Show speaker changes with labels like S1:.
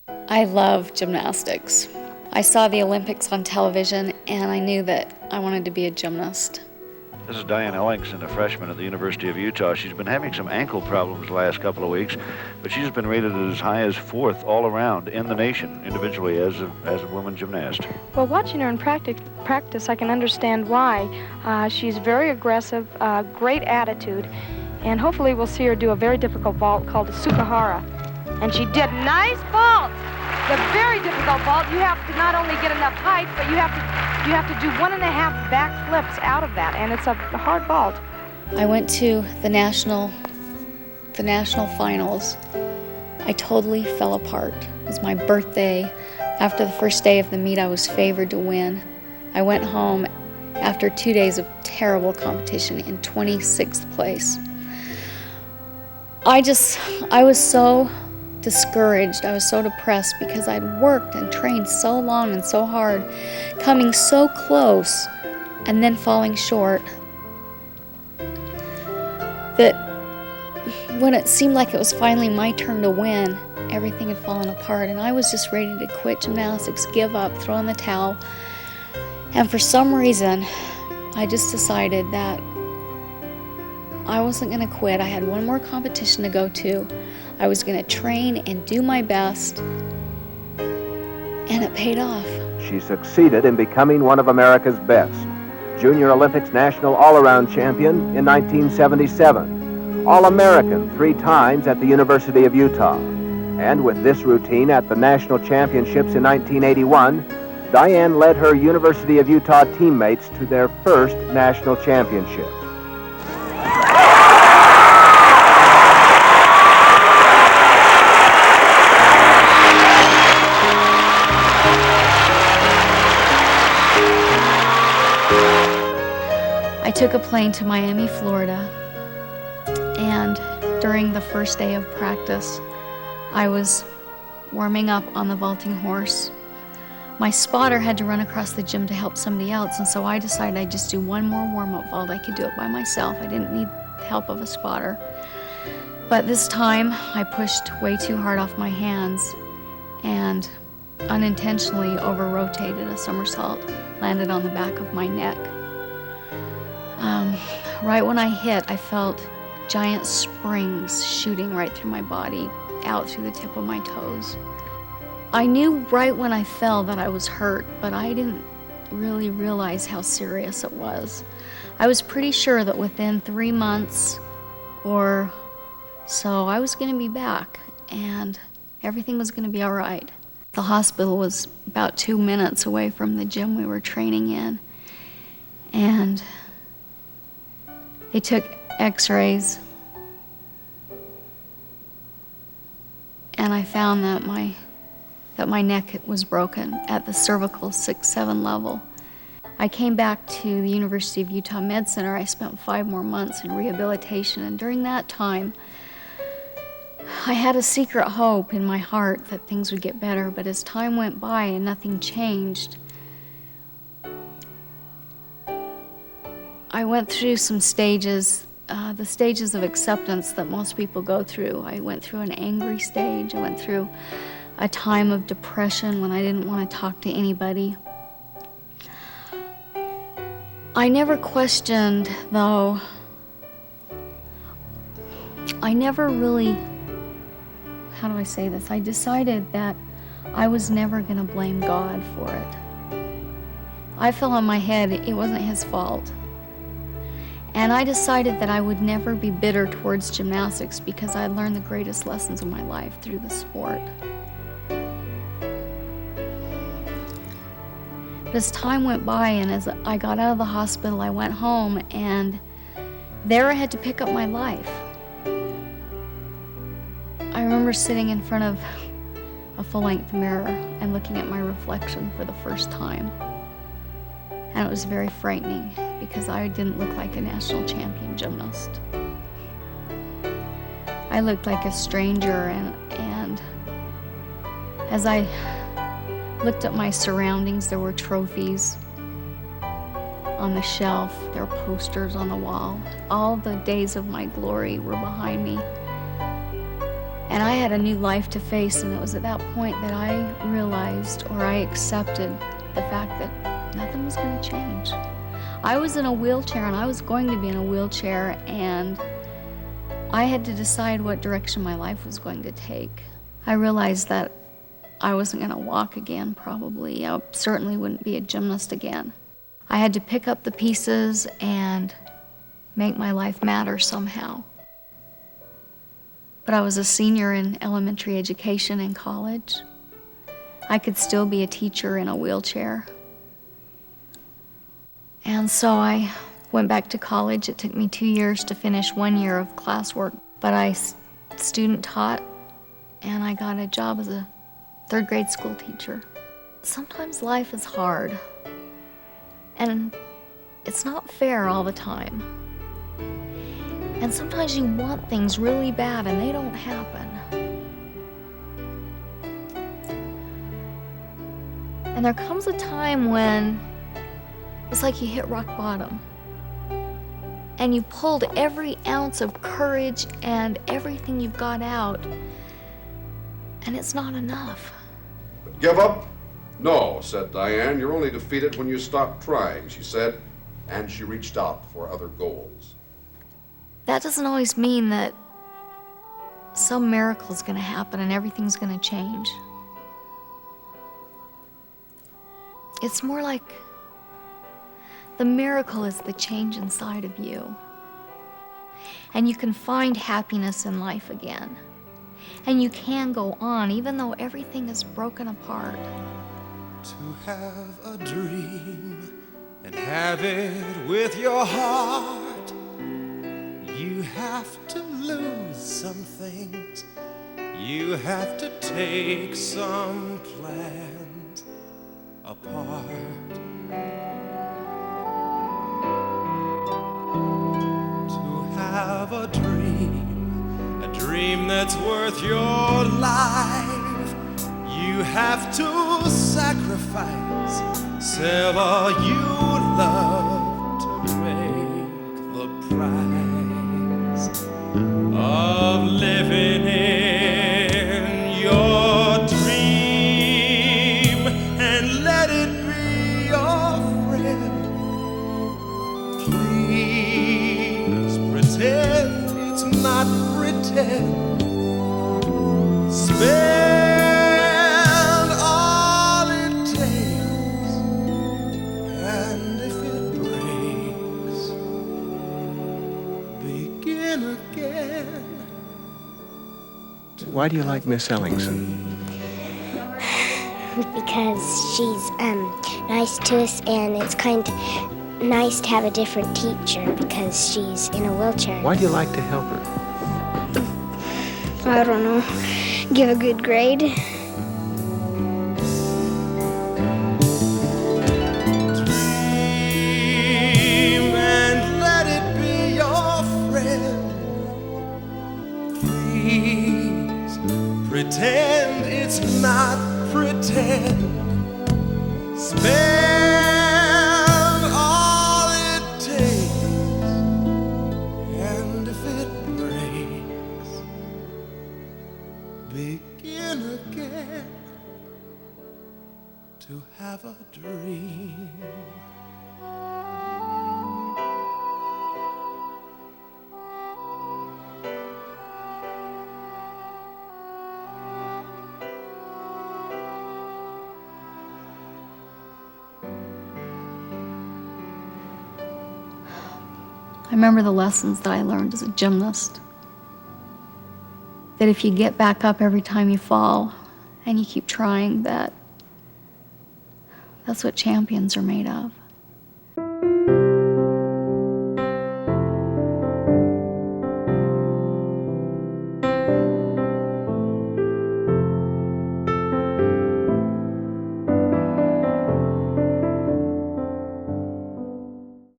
S1: I love gymnastics. I saw the Olympics on television and I knew that I wanted to be a gymnast.
S2: This is Diane Ellingson, a freshman at the University of Utah. She's been having some ankle problems the last couple of weeks, but she's been rated as high as 4th all around in the nation, individually as a woman gymnast.
S3: Well, watching her in practice, I can understand why. She's very aggressive, great attitude, and hopefully we'll see her do a very difficult vault called a Sukahara. And she did nice vault. The very difficult vault. You have to not only get enough height, but you have to do 1.5 back flips out of that, and it's a hard vault.
S1: I went to the national finals. I totally fell apart. It was my birthday. After the first day of the meet, I was favored to win. I went home after 2 days of terrible competition in 26th place. I was so discouraged. I was so depressed because I'd worked and trained so long and so hard, coming so close and then falling short, that when it seemed like it was finally my turn to win, everything had fallen apart and I was just ready to quit gymnastics, give up, throw in the towel. And for some reason, I just decided that I wasn't going to quit. I had one more competition to go to. I was going to train and do my best, and it paid off.
S4: She succeeded in becoming one of America's best. Junior Olympics national all-around champion in 1977. All-American 3 times at the University of Utah. And with this routine at the national championships in 1981, Diane led her University of Utah teammates to their first national championship.
S1: I took a plane to Miami, Florida, and during the first day of practice, I was warming up on the vaulting horse. My spotter had to run across the gym to help somebody else, and so I decided I'd just do one more warm-up vault. I could do it by myself. I didn't need the help of a spotter. But this time, I pushed way too hard off my hands and unintentionally over-rotated a somersault, landed on the back of my neck. Right when I hit, I felt giant springs shooting right through my body, out through the tip of my toes. I knew right when I fell that I was hurt, but I didn't really realize how serious it was. I was pretty sure that within 3 months or so, I was going to be back, and everything was going to be all right. The hospital was about 2 minutes away from the gym we were training in, and they took x-rays, and I found that my neck was broken at the cervical 6-7 level. I came back to the University of Utah Med Center. I spent 5 more months in rehabilitation, and during that time, I had a secret hope in my heart that things would get better, but as time went by and nothing changed, I went through some stages, the stages of acceptance that most people go through. I went through an angry stage. I went through a time of depression when I didn't want to talk to anybody. I never questioned, though. I never really, how do I say this? I decided that I was never going to blame God for it. I fell on my head. It wasn't his fault. And I decided that I would never be bitter towards gymnastics because I had learned the greatest lessons of my life through the sport. But as time went by and as I got out of the hospital, I went home, and there I had to pick up my life. I remember sitting in front of a full-length mirror and looking at my reflection for the first time. And it was very frightening because I didn't look like a national champion gymnast. I looked like a stranger, and as I looked at my surroundings, there were trophies on the shelf, there were posters on the wall. All the days of my glory were behind me. And I had a new life to face, and it was at that point that I realized, or I accepted the fact that nothing was going to change. I was in a wheelchair, and I was going to be in a wheelchair, and I had to decide what direction my life was going to take. I realized that I wasn't going to walk again, probably. I certainly wouldn't be a gymnast again. I had to pick up the pieces and make my life matter somehow. But I was a senior in elementary education in college. I could still be a teacher in a wheelchair. And so I went back to college. It took me 2 years to finish 1 year of classwork, but I student taught, and I got a job as a third grade school teacher. Sometimes life is hard, and it's not fair all the time. And sometimes you want things really bad and they don't happen. And there comes a time when it's like you hit rock bottom. And you pulled every ounce of courage and everything you've got out, and it's not enough.
S5: But give up? No, said Diane. You're only defeated when you stop trying, she said, and she reached out for other goals.
S1: That doesn't always mean that some miracle is going to happen and everything's going to change. It's more like the miracle is the change inside of you. And you can find happiness in life again. And you can go on even though everything is broken apart.
S6: To have a dream and have it with your heart, you have to lose some things. You have to take some plans apart. To have a dream that's worth your life, you have to sacrifice, sell all you love to make the price of living in your dream, and let it be your friend. Please pretend it's not pretend. Spend all it takes, and if it breaks, begin again.
S7: Why do you like Miss Ellingson?
S8: Because she's nice to us, and it's kind of nice to have a different teacher because she's in a wheelchair.
S7: Why do you like to help her?
S8: I don't know. Give a good grade.
S6: Dream and let it be your friend. Please pretend it's not pretend. Spend all it takes, and if it breaks, begin again. To have a dream.
S1: I remember the lessons that I learned as a gymnast. That if you get back up every time you fall and you keep trying, that's what champions are made of.